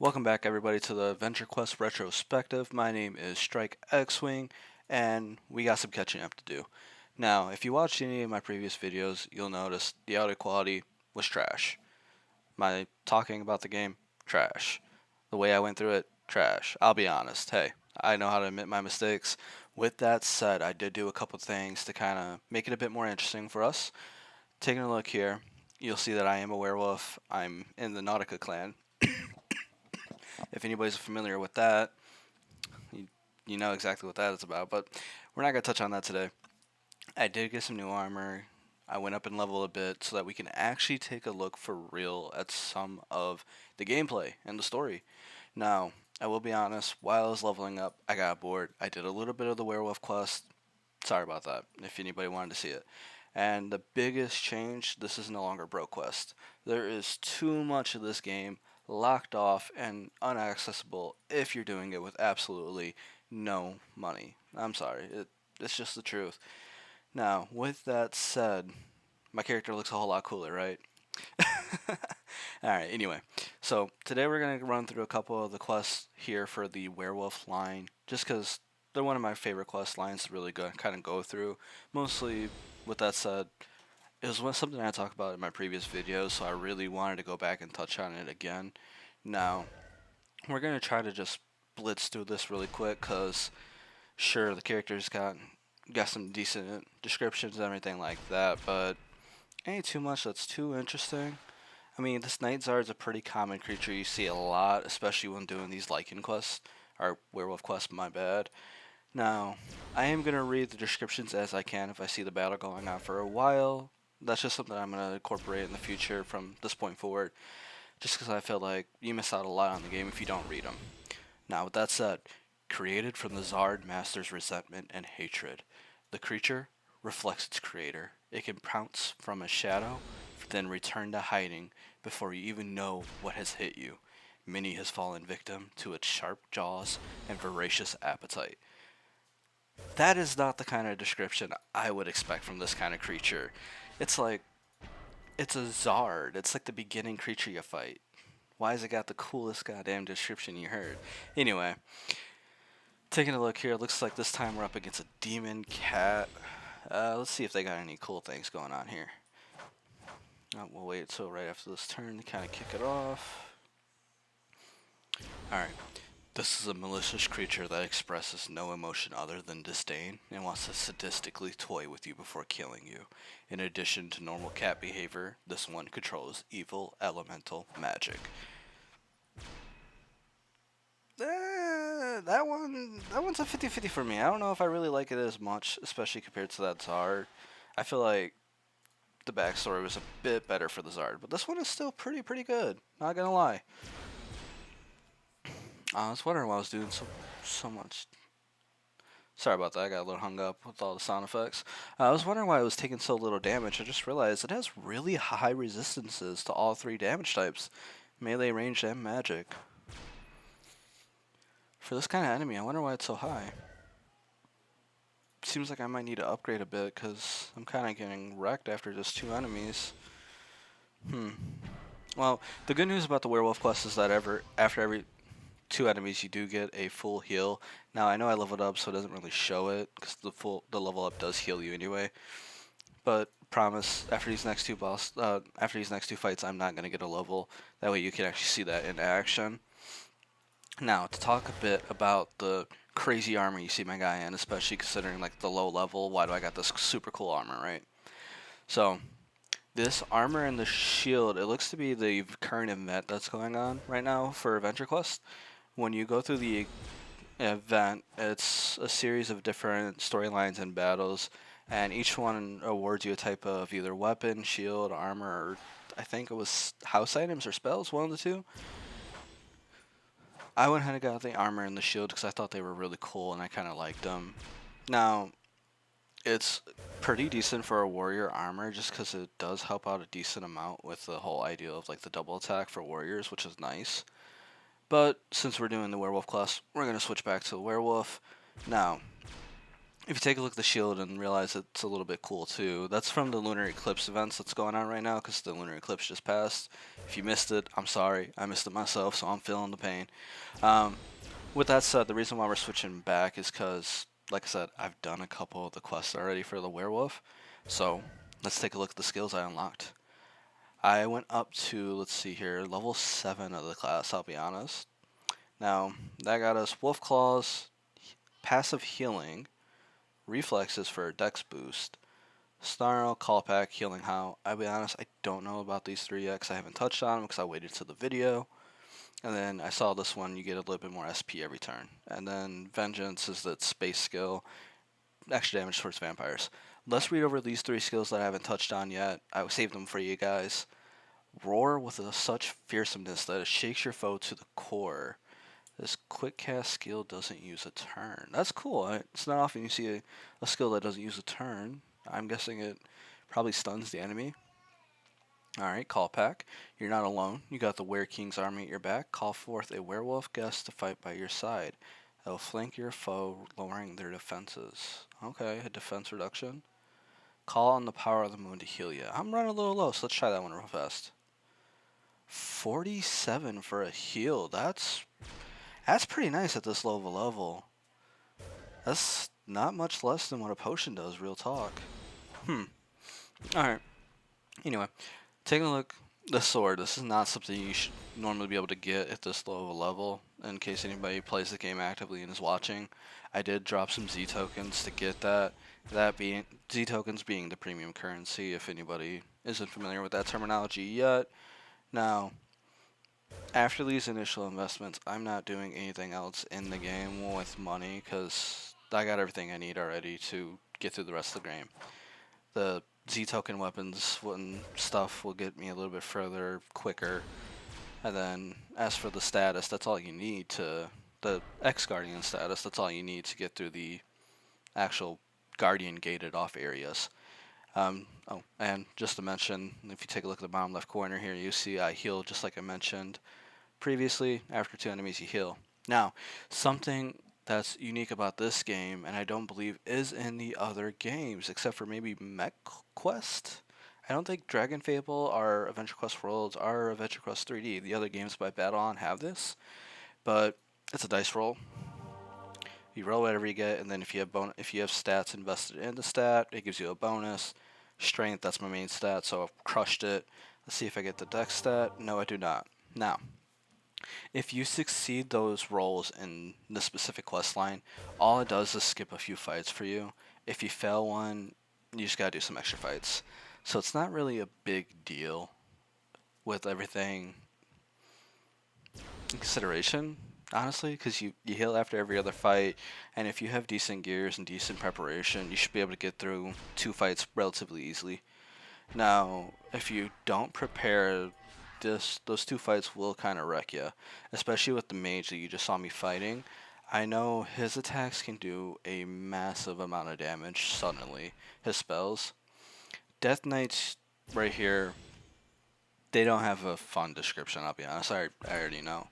Welcome back, everybody, to the Adventure Quest retrospective. My name is Strike X-Wing, and we got some catching up to do. Now, if you watched any of my previous videos, you'll notice the audio quality was trash. My talking about the game, trash. The way I went through it, trash. I'll be honest. Hey, I know how to admit my mistakes. With that said, I did do a couple things to kind of make it a bit more interesting for us. Taking a look here, you'll see that I am a werewolf. I'm in the Nautica clan. If anybody's familiar with that, you, you know exactly what that is about, but we're not going to touch on that today. I did get some new armor. I went up in level a bit so that we can actually take a look for real at some of the gameplay and the story. Now, I will be honest, while I was leveling up, I got bored. I did a little bit of the werewolf quest. Sorry about that, if anybody wanted to see it. And the biggest change, this is no longer bro quest. There is too much of this game locked off and unaccessible if you're doing it with absolutely no money. I'm sorry, it's just the truth. Now, with that said, my character looks a whole lot cooler, right? Alright, anyway. So, today we're going to run through a couple of the quests here for the werewolf line, just because they're one of my favorite quest lines to really kind of go through. Mostly, with that said, it was something I talked about in my previous videos, so I really wanted to go back and touch on it again. Now, we're going to try to just blitz through this really quick, because sure, the characters got some decent descriptions and everything like that, but ain't too much that's too interesting. I mean, this Night Zard is a pretty common creature you see a lot, especially when doing these Lycan quests, or werewolf quests, my bad. Now, I am going to read the descriptions as I can if I see the battle going on for a while. That's just something I'm going to incorporate in the future from this point forward, just because I feel like you miss out a lot on the game if you don't read them. Now, with that said, created from the Zard Master's resentment and hatred, the creature reflects its creator. It can pounce from a shadow, then return to hiding before you even know what has hit you. Many has fallen victim to its sharp jaws and voracious appetite. That is not the kind of description I would expect from this kind of creature. It's like, it's a Zard. It's like the beginning creature you fight. Why has it got the coolest goddamn description you heard? Anyway, taking a look here, looks like this time we're up against a demon cat. Let's see if they got any cool things going on here. We'll wait until right after this turn to kind of kick it off. Alright. This is a malicious creature that expresses no emotion other than disdain and wants to sadistically toy with you before killing you. In addition to normal cat behavior, this one controls evil elemental magic. That one's a 50-50 for me. I don't know if I really like it as much, especially compared to that Zard. I feel like the backstory was a bit better for the Zard, but this one is still pretty good. Not gonna lie. I was wondering why I was doing so much. Sorry about that. I got a little hung up with all the sound effects. I was wondering why it was taking so little damage. I just realized it has really high resistances to all three damage types: melee, ranged, and magic. For this kind of enemy, I wonder why it's so high. Seems like I might need to upgrade a bit because I'm kind of getting wrecked after just two enemies. Well, the good news about the werewolf quest is that after every two enemies you do get a full heal. Now I know I leveled up, so it doesn't really show it because the level up does heal you anyway. But promise, after these next two fights, I'm not gonna get a level. That way you can actually see that in action. Now to talk a bit about the crazy armor you see my guy in, especially considering like the low level. Why do I got this super cool armor, right? So this armor and the shield, it looks to be the current event that's going on right now for Adventure Quest. When you go through the event, it's a series of different storylines and battles, and each one awards you a type of either weapon, shield, armor, or I think it was house items or spells, one of the two. I went ahead and got the armor and the shield because I thought they were really cool and I kind of liked them. Now, it's pretty decent for a warrior armor just because it does help out a decent amount with the whole idea of like the double attack for warriors, which is nice. But since we're doing the werewolf class, we're going to switch back to the werewolf. Now, if you take a look at the shield and realize it's a little bit cool too, that's from the lunar eclipse events that's going on right now because the lunar eclipse just passed. If you missed it, I'm sorry. I missed it myself, so I'm feeling the pain. Um, with that said, the reason why we're switching back is because, like I said, I've done a couple of the quests already for the werewolf. So let's take a look at the skills I unlocked. I went up to, let's see here, level 7 of the class, I'll be honest. Now, that got us Wolf Claws, Passive Healing, Reflexes for a Dex boost, Snarl, Callback, Healing How. I'll be honest, I don't know about these three yet because I haven't touched on them because I waited to the video. And then I saw this one, you get a little bit more SP every turn. And then Vengeance is that space skill, extra damage towards vampires. Let's read over these three skills that I haven't touched on yet. I saved them for you guys. Roar with such fearsomeness that it shakes your foe to the core. This quick cast skill doesn't use a turn. That's cool. It's not often you see a skill that doesn't use a turn. I'm guessing it probably stuns the enemy. Alright, call pack. You're not alone. You got the Were King's army at your back. Call forth a werewolf guest to fight by your side. They'll flank your foe, lowering their defenses. Okay, a defense reduction. Call on the power of the moon to heal you. I'm running a little low, so let's try that one real fast. 47 for a heal. That's pretty nice at this level. That's not much less than what a potion does, real talk. Alright. Anyway, taking a look. The sword. This is not something you should normally be able to get at this low of a level. In case anybody plays the game actively and is watching, I did drop some Z tokens to get that. That being Z tokens being the premium currency. If anybody isn't familiar with that terminology yet, now after these initial investments, I'm not doing anything else in the game with money because I got everything I need already to get through the rest of the game. The Z token weapons and stuff will get me a little bit further quicker. And then as for the status, that's all you need to the X Guardian status. That's all you need to get through the actual Guardian gated off areas. Oh, and just to mention, if you take a look at the bottom left corner here, you see I heal just like I mentioned previously. After 2 enemies, you heal. Now, something that's unique about this game, and I don't believe is in the other games, except for maybe Mech Quest. I don't think Dragon Fable or Adventure Quest Worlds or Adventure Quest 3D, the other games by Battle On, have this, but it's a dice roll. You roll whatever you get, and then if you have stats invested in the stat, it gives you a bonus. Strength, that's my main stat, so I've crushed it. Let's see if I get the dex stat. No, I do not. Now, if you succeed those rolls in the specific quest line, all it does is skip a few fights for you. If you fail one, you just gotta do some extra fights. So it's not really a big deal with everything in consideration, honestly, because you heal after every other fight, and if you have decent gears and decent preparation, you should be able to get through 2 fights relatively easily. Now, if you don't prepare, those 2 fights will kind of wreck you, especially with the mage that you just saw me fighting. I know his attacks can do a massive amount of damage suddenly. His spells. Death Knights, right here, they don't have a fun description, I'll be honest. I already know.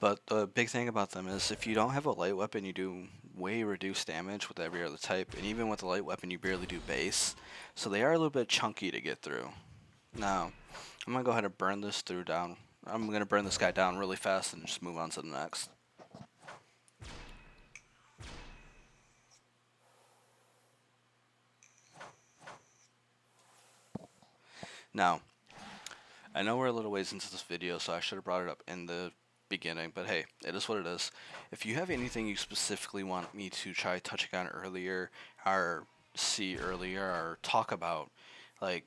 But the big thing about them is if you don't have a light weapon, you do way reduced damage with every other type, and even with a light weapon, you barely do base. So they are a little bit chunky to get through. Now, I'm gonna go ahead and burn this through down. I'm gonna burn this guy down really fast and just move on to the next. Now, I know we're a little ways into this video, so I should have brought it up in the beginning, but hey, it is what it is. If you have anything you specifically want me to try touching on earlier, or see earlier, or talk about, like,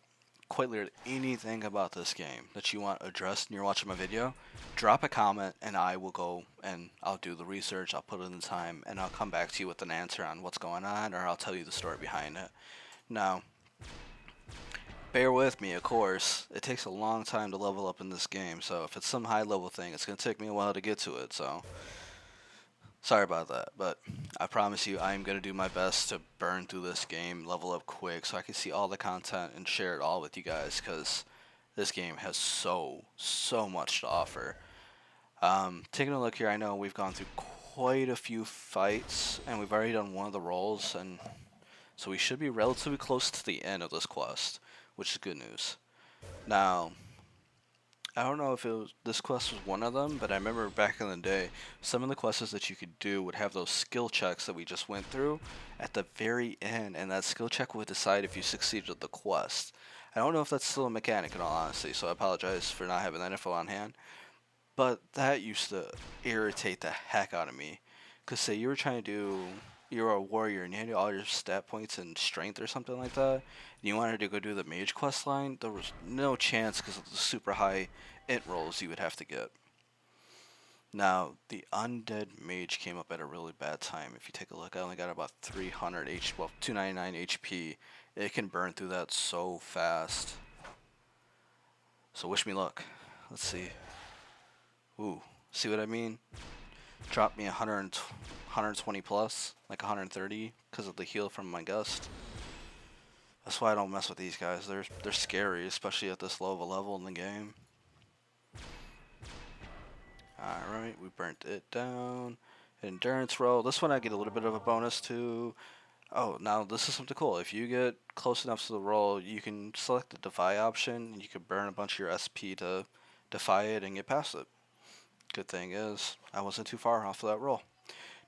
quite literally anything about this game that you want addressed and you're watching my video, drop a comment and I will go and I'll do the research, I'll put in the time, and I'll come back to you with an answer on what's going on, or I'll tell you the story behind it. Now, bear with me, of course. It takes a long time to level up in this game, so if it's some high level thing, it's going to take me a while to get to it, so sorry about that. But I promise you, I'm going to do my best to burn through this game, level up quick, so I can see all the content and share it all with you guys, because this game has so much to offer. Taking a look here, I know we've gone through quite a few fights, and we've already done one of the roles, and so we should be relatively close to the end of this quest, which is good news. Now, I don't know if this quest was one of them, but I remember back in the day, some of the quests that you could do would have those skill checks that we just went through at the very end, and that skill check would decide if you succeeded the quest. I don't know if that's still a mechanic in all honesty, so I apologize for not having that info on hand. But that used to irritate the heck out of me. Because say you were trying to do, you were a warrior and you had all your stat points and strength or something like that, and you wanted to go do the mage quest line, there was no chance because of the super high int rolls you would have to get. Now, the undead mage came up at a really bad time. If you take a look, I only got about 300 well, 299 HP. It can burn through that so fast. So wish me luck. Let's see. Ooh, see what I mean? Dropped me 120 plus, like 130, because of the heal from my gust. That's why I don't mess with these guys. They're scary, especially at this low of a level in the game. Alright, we burnt it down. Endurance roll. This one I get a little bit of a bonus to. Oh, now this is something cool. If you get close enough to the roll, you can select the defy option, and you can burn a bunch of your SP to defy it and get past it. Good thing is, I wasn't too far off of that roll.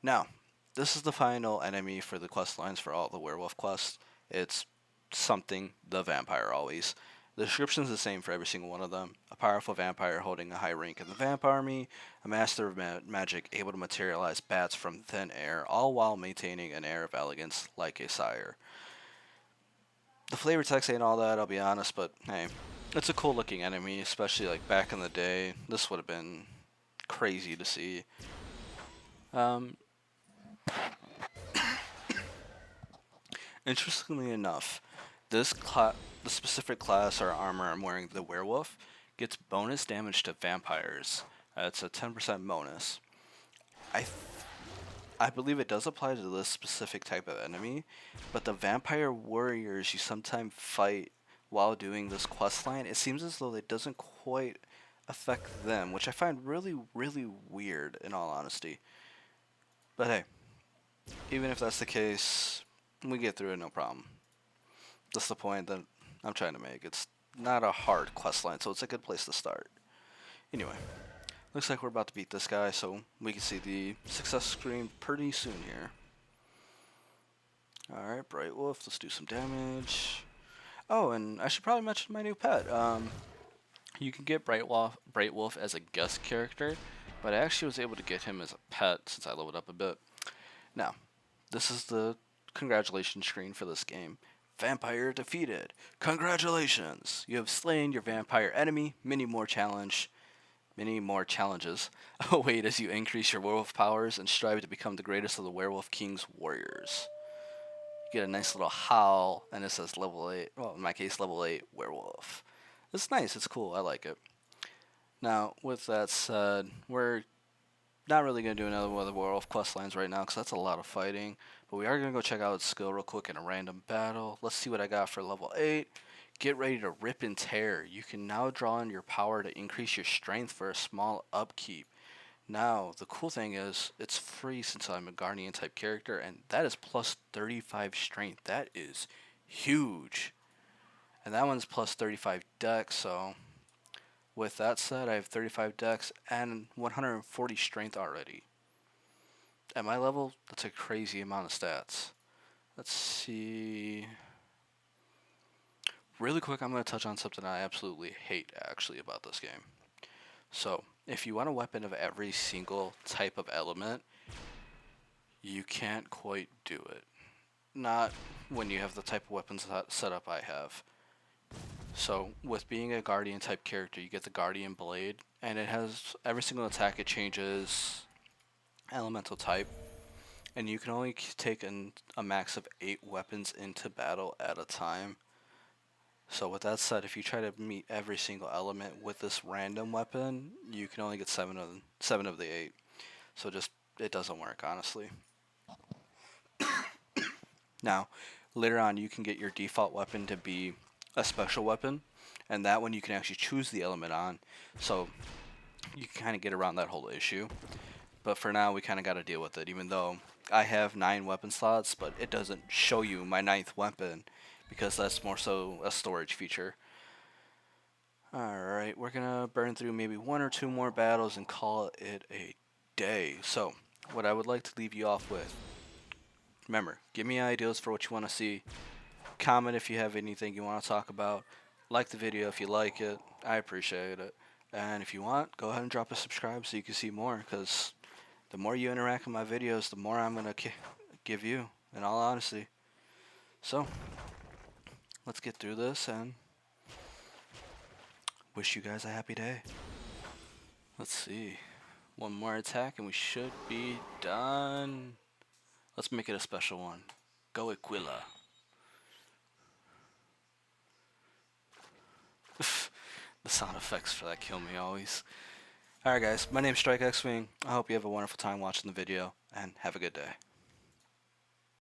Now, this is the final enemy for the quest lines for all the werewolf quests. It's something the vampire always. The description is the same for every single one of them. A powerful vampire holding a high rank in the vamp army, a master of magic able to materialize bats from thin air, all while maintaining an air of elegance like a sire. The flavor text ain't all that, I'll be honest, but hey, it's a cool looking enemy, especially like back in the day. This would have been crazy to see. Interestingly enough, the specific class or armor I'm wearing, the werewolf, gets bonus damage to vampires. It's a 10% bonus. I I believe it does apply to this specific type of enemy, but the vampire warriors you sometimes fight while doing this quest line, it seems as though it doesn't quite affect them, which I find really, really weird in all honesty. But hey, even if that's the case, we get through it no problem. That's the point that I'm trying to make. It's not a hard quest line, so it's a good place to start. Anyway, looks like we're about to beat this guy, so we can see the success screen pretty soon here. Alright, Bright Wolf, let's do some damage. Oh, and I should probably mention my new pet. You can get Bright Wolf as a guest character, but I actually was able to get him as a pet since I leveled up a bit. Now, this is the congratulations screen for this game. Vampire defeated. Congratulations! You have slain your vampire enemy. Many more challenges await as you increase your werewolf powers and strive to become the greatest of the Werewolf King's warriors. You get a nice little howl, and it says level 8, well, in my case, level 8 werewolf. It's nice, it's cool, I like it. Now, with that said, we're not really going to do another one of the werewolf quest lines right now, because that's a lot of fighting. But we are going to go check out its skill real quick in a random battle. Let's see what I got for level 8. Get ready to rip and tear. You can now draw on your power to increase your strength for a small upkeep. Now, the cool thing is, it's free since I'm a Guardian type character, and that is plus 35 strength. That is huge. And that one's plus 35 dex, so with that said, I have 35 dex and 140 strength already. At my level, that's a crazy amount of stats. Let's see. Really quick, I'm going to touch on something I absolutely hate, actually, about this game. So, if you want a weapon of every single type of element, you can't quite do it. Not when you have the type of weapons set up I have. So, with being a Guardian type character, you get the Guardian Blade, and it has every single attack it changes elemental type, and you can only take a max of 8 weapons into battle at a time. So with that said, if you try to meet every single element with this random weapon, you can only get 7 of the 8. So it doesn't work, honestly. Now, later on, you can get your default weapon to be a special weapon, and that one you can actually choose the element on, so you can kind of get around that whole issue. But for now, we kind of got to deal with it, even though I have 9 weapon slots, but it doesn't show you my 9th weapon because that's more so a storage feature. Alright, we're going to burn through maybe 1 or 2 more battles and call it a day. So, what I would like to leave you off with, remember, give me ideas for what you want to see. Comment if you have anything you want to talk about. Like the video if you like it. I appreciate it. And if you want, go ahead and drop a subscribe so you can see more, because the more you interact with my videos, the more I'm going to give you, in all honesty. So, let's get through this and wish you guys a happy day. Let's see. One more attack and we should be done. Let's make it a special one. Go Aquila. The sound effects for that kill me always. Alright guys, my name's Strike X-Wing. I hope you have a wonderful time watching the video, and have a good day.